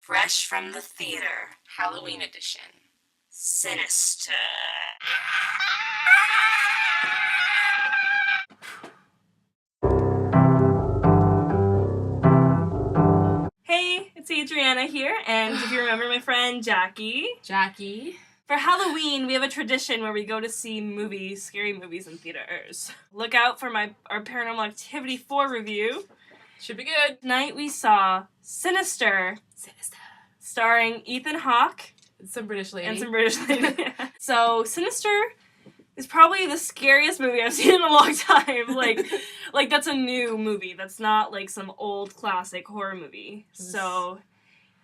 Fresh from the theater, Halloween edition. Sinister. Hey, it's Adriana here, and if you remember my friend Jackie. For Halloween, we have a tradition where we go to see movies, scary movies in theaters. Look out for our Paranormal Activity 4 review. Should be good. Tonight we saw Sinister. Starring Ethan Hawke. And some British lady. So, Sinister is probably the scariest movie I've seen in a long time. Like that's a new movie. That's not like some old classic horror movie. So,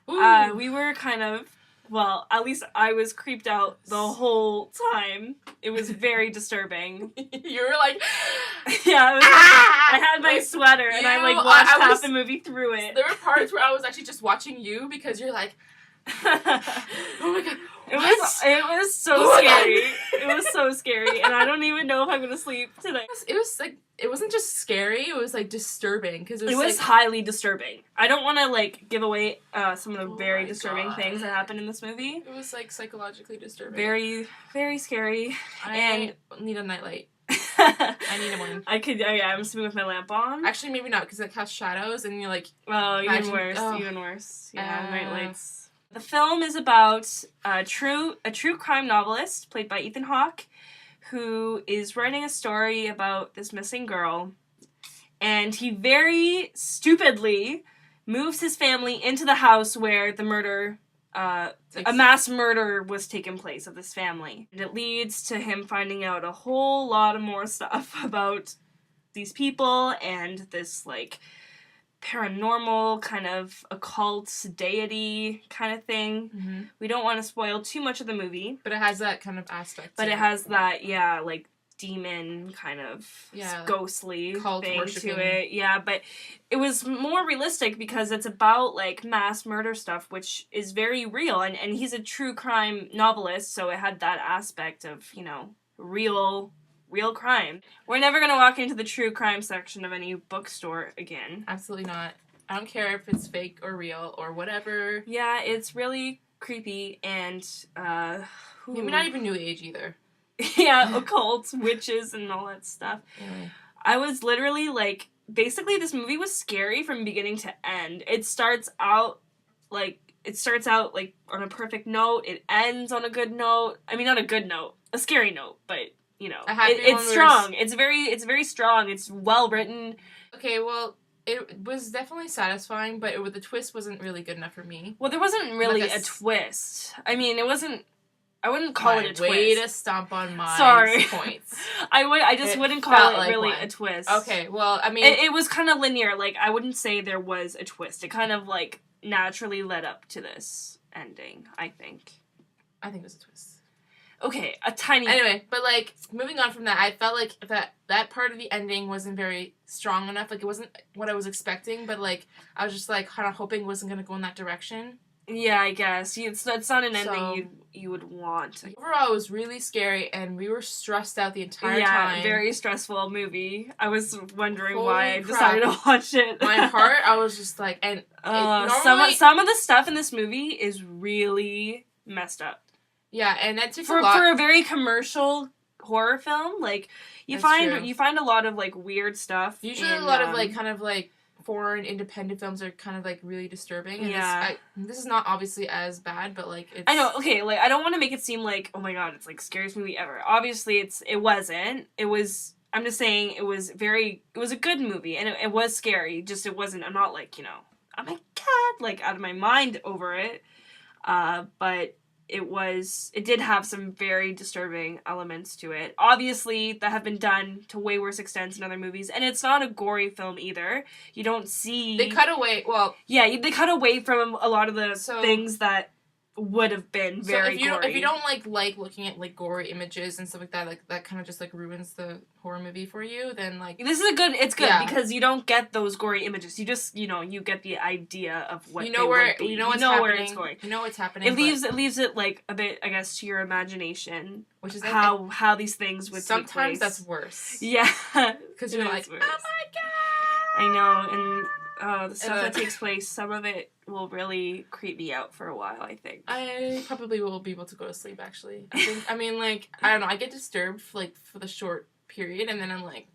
we were kind of, well, at least I was creeped out the whole time. It was very disturbing. You were like... Yeah, I had my sweater and I watched half the movie through it. There were parts where I was actually just watching you because you're like... Oh my god. It was so scary. It was so scary, and I don't even know if I'm gonna sleep tonight. It was like, it wasn't just scary, it was like disturbing, because it was highly disturbing. I don't want to like give away some of the very disturbing things that happen in this movie. It was like psychologically disturbing. Very, very scary. I need a nightlight. I need one. I'm sleeping with my lamp on. Actually, maybe not, because it casts shadows, and you're like... Oh, even worse. Yeah, nightlights. The film is about a true crime novelist, played by Ethan Hawke, who is writing a story about this missing girl, and he very stupidly moves his family into the house where the murder, a mass murder was taking place of this family. And it leads to him finding out a whole lot of more stuff about these people and this, like, paranormal kind of occult deity kind of thing. Mm-hmm. We don't want to spoil too much of the movie, but it has that kind of aspect. But it has that, like demon kind of ghostly cult thing worshiping to it. Yeah, but it was more realistic because it's about like mass murder stuff, which is very real, and he's a true crime novelist, so it had that aspect of, real crime. We're never going to walk into the true crime section of any bookstore again. Absolutely not. I don't care if it's fake or real or whatever. Yeah, it's really creepy and, maybe not even new age either. Yeah, occult, witches, and all that stuff. Anyway. I was literally, basically this movie was scary from beginning to end. It starts out, on a perfect note. It ends on a good note. I mean, not a good note. A scary note, but... it's strong. It's very strong. It's well written. Okay, well, it was definitely satisfying, but the twist wasn't really good enough for me. Well, there wasn't really a twist. I mean, it wasn't. I wouldn't call it a twist. Way to stomp on my points. I just wouldn't call it really a twist. Okay, well, I mean, it was kind of linear. Like, I wouldn't say there was a twist. It kind of naturally led up to this ending. I think it was a twist. Okay, a tiny... Anyway, but, moving on from that, I felt like that part of the ending wasn't very strong enough. It wasn't what I was expecting, but, I was just, kind of hoping it wasn't going to go in that direction. Yeah, I guess. It's not an ending you would want. Overall, it was really scary, and we were stressed out the entire time. Yeah, very stressful movie. I was wondering why I decided to watch it. My heart, I was just and... some of the stuff in this movie is really messed up. Yeah, and that takes a lot... For a very commercial horror film, you find a lot of, weird stuff. Usually a lot of, foreign independent films are kind of, really disturbing. And this is not obviously as bad, but, it's... I know, okay, I don't want to make it seem like, oh my god, it's, scariest movie ever. Obviously, it wasn't. It was... I'm just saying it was a good movie, and it was scary, just it wasn't... I'm not, oh my god, out of my mind over it. But... It did have some very disturbing elements to it. Obviously, that have been done to way worse extents in other movies. And it's not a gory film either. You don't see... They cut away, Yeah, they cut away from a lot of the things that would have been very gory. If you don't like looking at gory images and stuff like that kind of just ruins the horror movie for you, then this is it's good because you don't get those gory images. You just you get the idea of what you know where you know where it's going. You know what's happening. It leaves it a bit, I guess, to your imagination, which is how these things would take place. Sometimes that's worse. Yeah, because you're like, oh my god. I know, and the stuff that takes place, some of it will really creep me out for a while, I think. I probably will be able to go to sleep, actually. I mean, like, I don't know, I get disturbed, like, for the short period, and then I'm like,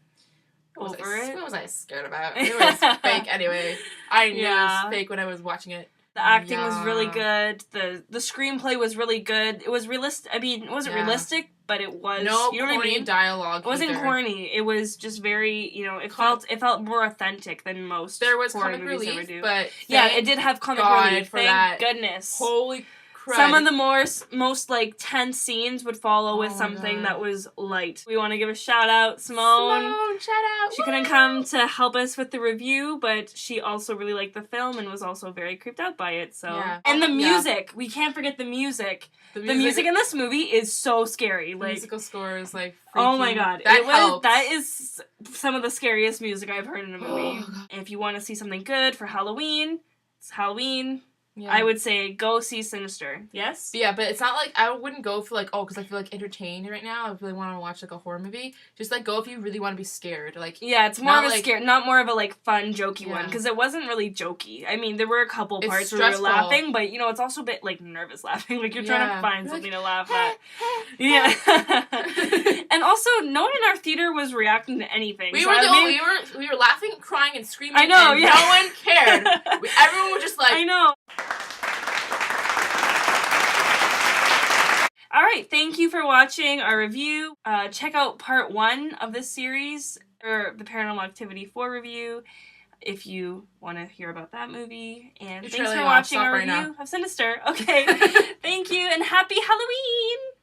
what was I scared about? It was fake anyway. I knew it was fake when I was watching it. The acting was really good. The screenplay was really good. It was realistic. I mean, it wasn't realistic, but it was. No you know corny what I mean? Dialogue. It wasn't corny. It was just very, it felt more authentic than most. There was horror comic movies relief, ever do. but it did have comic relief. Thank goodness. Holy crud. Some of the most like tense scenes would follow with something that was light. We want to give a shout out, Simone. Shout out. She couldn't come to help us with the review, but she also really liked the film and was also very creeped out by it. So and the music, we can't forget the music. The music in this movie is so scary. The like musical score is like freaky. Oh my god, that is some of the scariest music I've heard in a movie. And if you want to see something good for Halloween, it's Halloween. Yeah. I would say go see Sinister. Yes? Yeah, but it's not like, I wouldn't go for like, because I feel like entertained right now. I really want to watch like a horror movie. Just like go if you really want to be scared. Like it's more of a scare, not more of a like fun, jokey one. Because it wasn't really jokey. I mean, there were a couple parts where you're laughing, but it's also a bit like nervous laughing. Like you're trying to find something to laugh at. And also, no one in our theater was reacting to anything. We were laughing, crying, and screaming. I know, and no one cared. Everyone was just like, I know. Alright, thank you for watching our review. Check out part 1 of this series, or the Paranormal Activity 4 review, if you want to hear about that movie. And thanks for watching our review of Sinister. Okay, thank you, and happy Halloween!